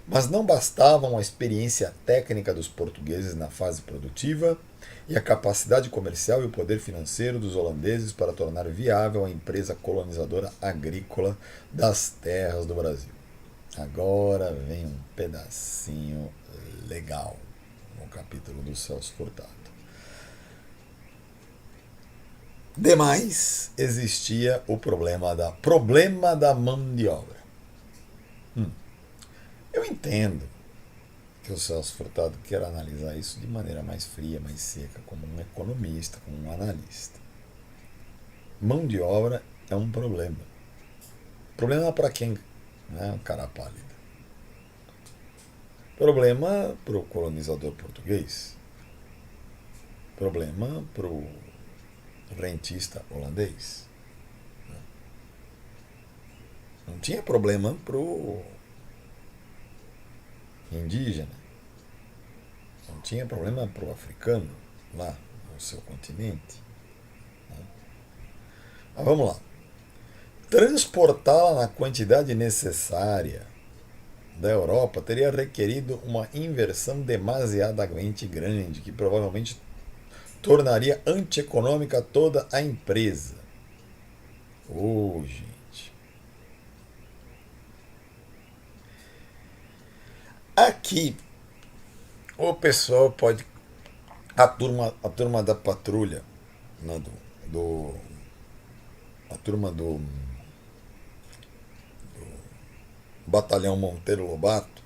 Mas não bastavam a experiência técnica dos portugueses na fase produtiva e a capacidade comercial e o poder financeiro dos holandeses para tornar viável a empresa colonizadora agrícola das terras do Brasil. Agora vem um pedacinho legal no capítulo do Celso Furtado. Demais, existia o problema da mão de obra. Eu entendo que o Celso Furtado quer analisar isso de maneira mais fria, mais seca, como um economista, como um analista. Mão de obra é um problema. Problema para quem? Né? Cara pálido. Problema para o colonizador português. Problema para o rentista holandês. Não tinha problema para o indígena. Não tinha problema para o africano lá no seu continente. Mas vamos lá. Transportá-la na quantidade necessária da Europa teria requerido uma inversão demasiadamente grande, que provavelmente tornaria antieconômica toda a empresa. Oh, gente. Aqui, o pessoal pode. A turma da patrulha, né, a turma do Batalhão Monteiro Lobato,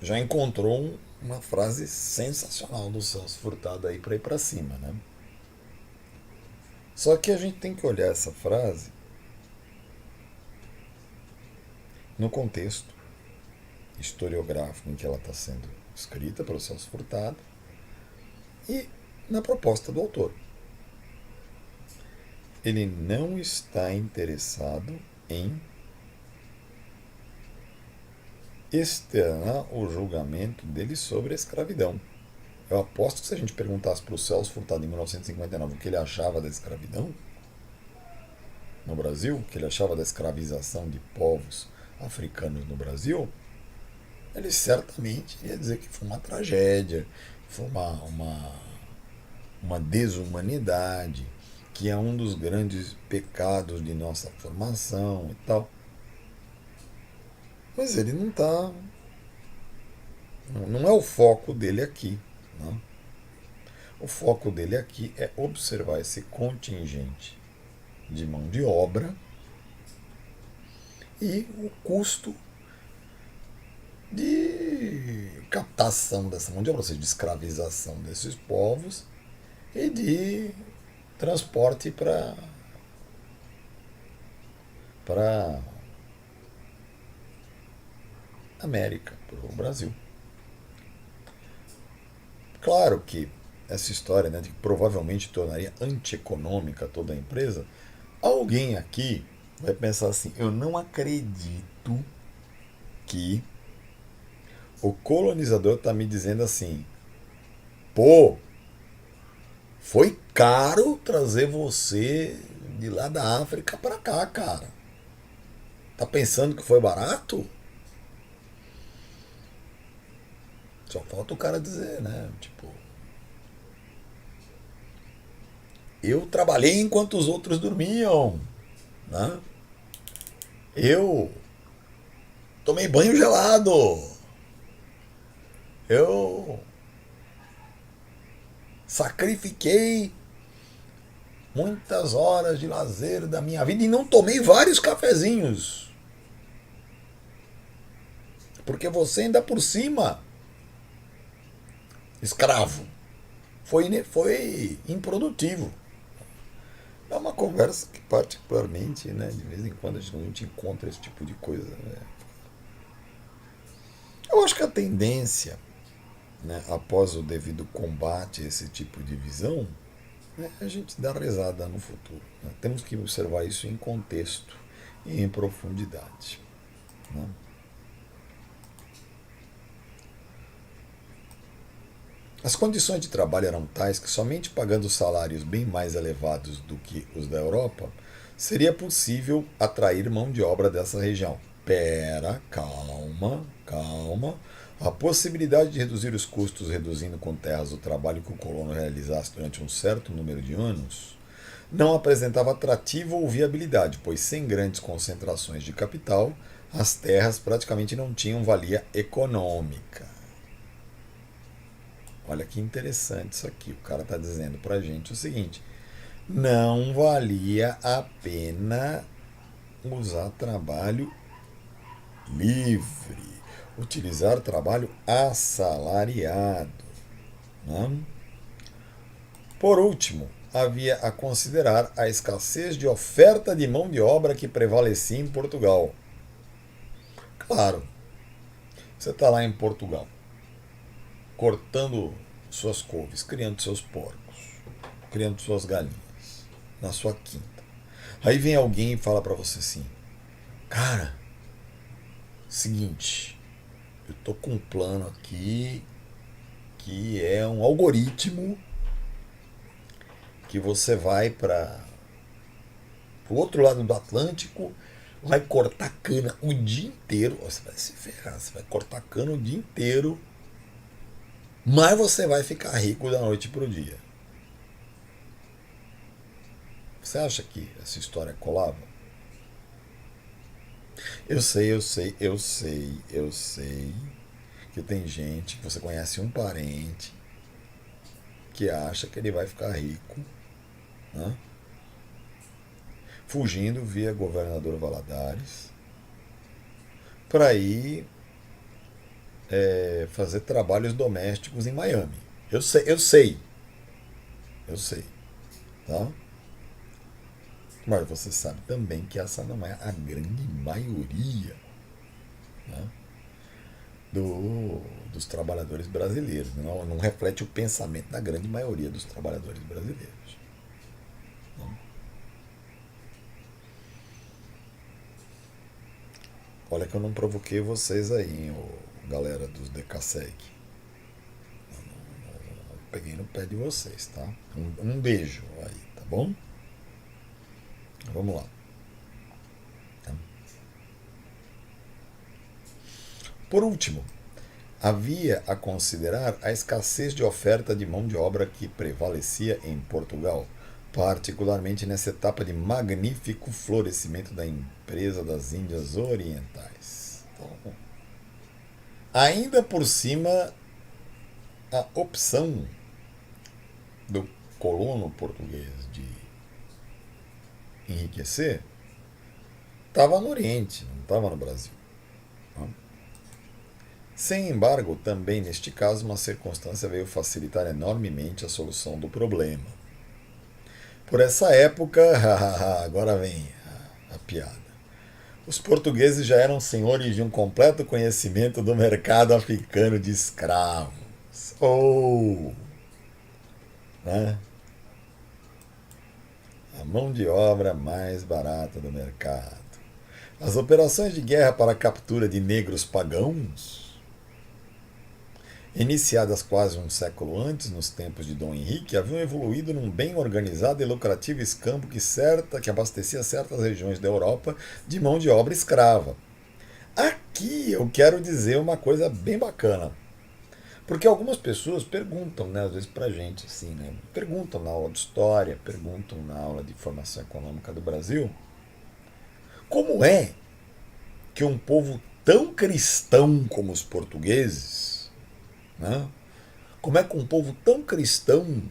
já encontrou uma frase sensacional do Celso Furtado aí para ir para cima, né? Só que a gente tem que olhar essa frase no contexto historiográfico em que ela está sendo escrita pelo Celso Furtado e na proposta do autor. Ele não está interessado em externar o julgamento dele sobre a escravidão. Eu aposto que se a gente perguntasse para o Celso Furtado em 1959 o que ele achava da escravidão no Brasil, o que ele achava da escravização de povos africanos no Brasil, ele certamente ia dizer que foi uma tragédia, foi uma desumanidade, que é um dos grandes pecados de nossa formação e tal. Mas ele não está. Não é o foco dele aqui. Né? O foco dele aqui é observar esse contingente de mão de obra e o custo de captação dessa mão de obra, ou seja, de escravização desses povos e de transporte para América, para o Brasil. Claro que essa história, né, de que provavelmente tornaria antieconômica toda a empresa, alguém aqui vai pensar assim: eu não acredito que o colonizador está me dizendo assim, pô, foi caro trazer você de lá da África para cá, cara. Tá pensando que foi barato? Só falta o cara dizer, né? Tipo, eu trabalhei enquanto os outros dormiam, né? Eu tomei banho gelado. Eu sacrifiquei muitas horas de lazer da minha vida e não tomei vários cafezinhos. Porque você ainda por cima, escravo, foi improdutivo. É uma conversa que particularmente, né, de vez em quando a gente encontra esse tipo de coisa. Né? Eu acho que a tendência, né, após o devido combate a esse tipo de visão, né, a gente dá risada no futuro. Né? Temos que observar isso em contexto e em profundidade. Né? As condições de trabalho eram tais que somente pagando salários bem mais elevados do que os da Europa seria possível atrair mão de obra dessa região. Pera, calma, calma. A possibilidade de reduzir os custos reduzindo com terras o trabalho que o colono realizasse durante um certo número de anos não apresentava atrativo ou viabilidade, pois sem grandes concentrações de capital, as terras praticamente não tinham valia econômica. Olha que interessante isso aqui. O cara está dizendo para a gente o seguinte: não valia a pena usar trabalho livre, utilizar trabalho assalariado. Né? Por último, havia a considerar a escassez de oferta de mão de obra que prevalecia em Portugal. Claro, você está lá em Portugal, cortando suas couves, criando seus porcos, criando suas galinhas na sua quinta. Aí vem alguém e fala para você assim: cara, seguinte, eu tô com um plano aqui que é um algoritmo que você vai para o outro lado do Atlântico, vai cortar cana o dia inteiro. Você vai se ferrar, você vai cortar cana o dia inteiro, mas você vai ficar rico da noite pro dia. Você acha que essa história colava? Eu sei que tem gente, que você conhece um parente, que acha que ele vai ficar rico, né? Fugindo via Governador Valadares para ir fazer trabalhos domésticos em Miami. Eu sei, tá? Mas você sabe também que essa não é a grande maioria, né, dos trabalhadores brasileiros. Não reflete o pensamento da grande maioria dos trabalhadores brasileiros. Né? Olha que eu não provoquei vocês aí, hein, galera dos DKSEG. Peguei no pé de vocês, tá? Um beijo aí, tá bom? Vamos lá. Por último, havia a considerar a escassez de oferta de mão de obra que prevalecia em Portugal, particularmente nessa etapa de magnífico florescimento da empresa das Índias Orientais. Então, ainda por cima, a opção do colono português de enriquecer estava no Oriente, não estava no Brasil. Sem embargo, também neste caso, uma circunstância veio facilitar enormemente a solução do problema. Por essa época, agora vem a piada. Os portugueses já eram senhores de um completo conhecimento do mercado africano de escravos. Ou, né? A mão de obra mais barata do mercado. As operações de guerra para a captura de negros pagãos, iniciadas quase um século antes, nos tempos de Dom Henrique, haviam evoluído num bem organizado e lucrativo escambo que abastecia certas regiões da Europa de mão de obra escrava. Aqui eu quero dizer uma coisa bem bacana. Porque algumas pessoas perguntam, né, às vezes pra gente, assim, né? Perguntam na aula de história, perguntam na aula de formação econômica do Brasil, como é que um povo tão cristão como os portugueses, né? Como é que um povo tão cristão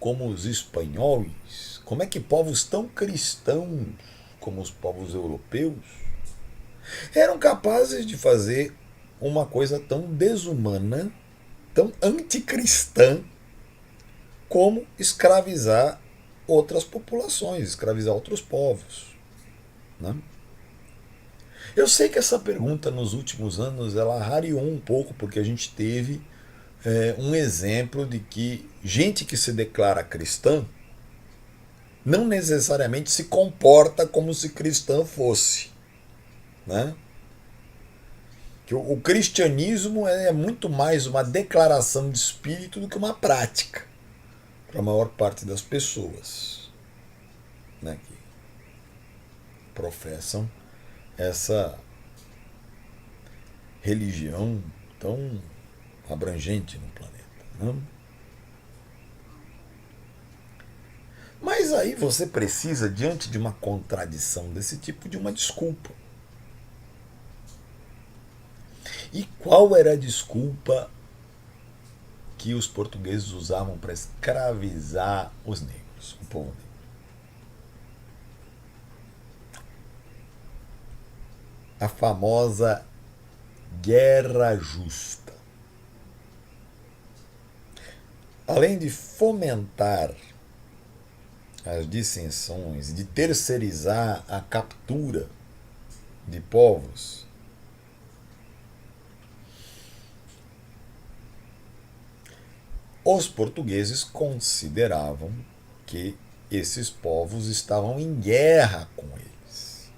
como os espanhóis, como é que povos tão cristãos como os povos europeus eram capazes de fazer uma coisa tão desumana, tão anticristã, como escravizar outras populações, escravizar outros povos, né? Eu sei que essa pergunta nos últimos anos ela rareou um pouco, porque a gente teve um exemplo de que gente que se declara cristã não necessariamente se comporta como se cristã fosse, né? Que o cristianismo é muito mais uma declaração de espírito do que uma prática para a maior parte das pessoas, né, que professam essa religião tão abrangente no planeta. Né? Mas aí você precisa, diante de uma contradição desse tipo, de uma desculpa. E qual era a desculpa que os portugueses usavam para escravizar os negros, o povo negro? A famosa guerra justa. Além de fomentar as dissensões, de terceirizar a captura de povos, os portugueses consideravam que esses povos estavam em guerra com eles.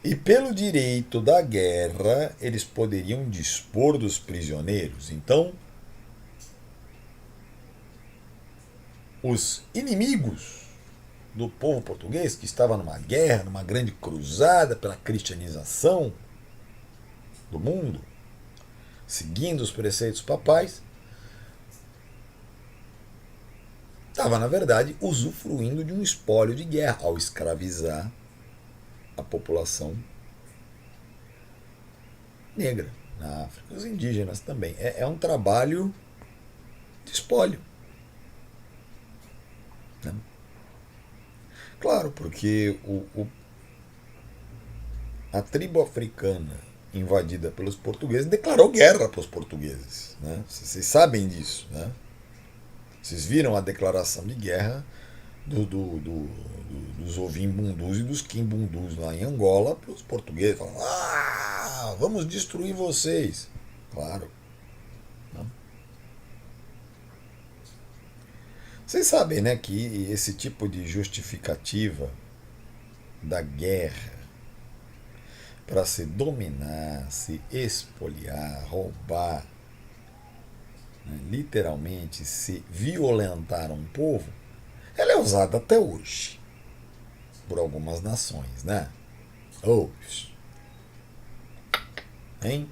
E pelo direito da guerra, eles poderiam dispor dos prisioneiros. Então, os inimigos do povo português, que estava numa guerra, numa grande cruzada pela cristianização do mundo, seguindo os preceitos papais, estava, na verdade, usufruindo de um espólio de guerra ao escravizar a população negra na África. Os indígenas também. É um trabalho de espólio. Né? Claro, porque a tribo africana invadida pelos portugueses declarou guerra para os portugueses. Né? Vocês sabem disso. Né? Vocês viram a declaração de guerra dos ovimbundus e dos quimbundus lá em Angola para os portugueses. Falaram, vamos destruir vocês. Claro. Não. Vocês sabem, né, que esse tipo de justificativa da guerra para se dominar, se espoliar, roubar, né, literalmente se violentar um povo, ela é usada até hoje por algumas nações, né? Hein?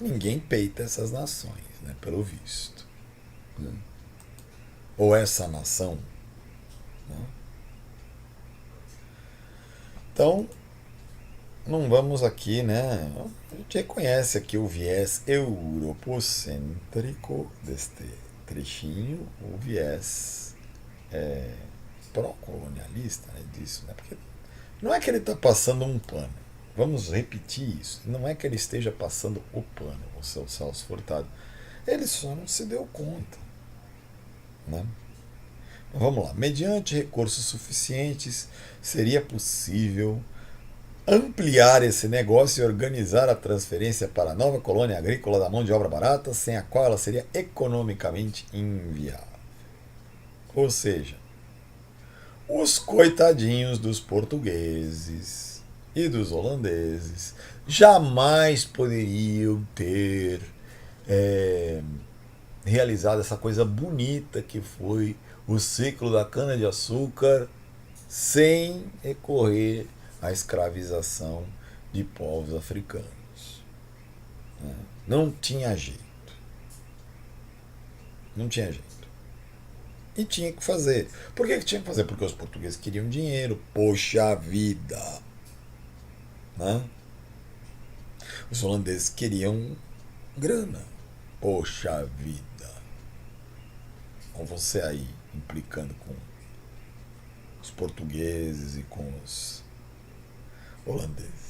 Ninguém peita essas nações, né? Pelo visto. Né? Ou essa nação. Né? Então, não vamos aqui, né? A gente reconhece aqui o viés europocêntrico deste trechinho, o viés pró-colonialista, né, disso, né? Porque não é que ele está passando um pano. Vamos repetir isso. Não é que ele esteja passando o pano, o seu Celso Furtado. Ele só não se deu conta. Né? Vamos lá. Mediante recursos suficientes, seria possível ampliar esse negócio e organizar a transferência para a nova colônia agrícola da mão de obra barata, sem a qual ela seria economicamente inviável. Ou seja, os coitadinhos dos portugueses e dos holandeses jamais poderiam ter realizado essa coisa bonita que foi o ciclo da cana-de-açúcar sem recorrer à escravização de povos africanos. Não tinha jeito. Não tinha jeito. E tinha que fazer. Por que tinha que fazer? Porque os portugueses queriam dinheiro. Poxa vida! Né? Os holandeses queriam grana. Poxa vida! Com você aí implicando com os portugueses e com os holandeses.